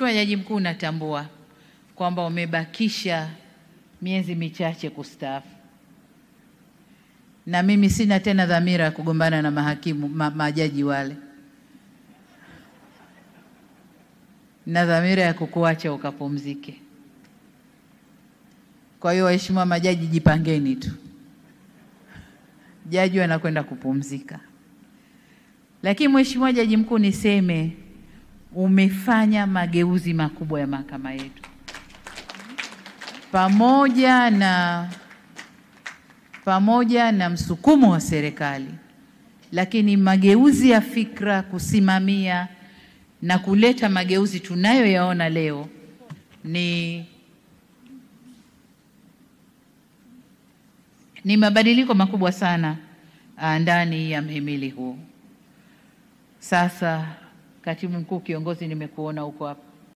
Mheshimiwa Jaji Mkuu, natambua kwamba umebakisha miezi michache kustaafu, na mimi sina tena dhamira ya kugombana na mahakimu majaji wale, na dhamira ya kukuacha ukapumzike. Kwa hiyo waheshimiwa majaji, jipangeni tu, jaji anakwenda kupumzika. Lakini Mheshimiwa Jaji Mkuu, niseme umefanya mageuzi makubwa ya mahakama yetu, pamoja na msukumo wa serikali, lakini mageuzi ya fikra, kusimamia na kuleta mageuzi tunayoyaona leo ni mabadiliko makubwa sana ndani ya mhimili huu. Sasa Katibu Mkuu Kiongozi, nimekuona huko hapa.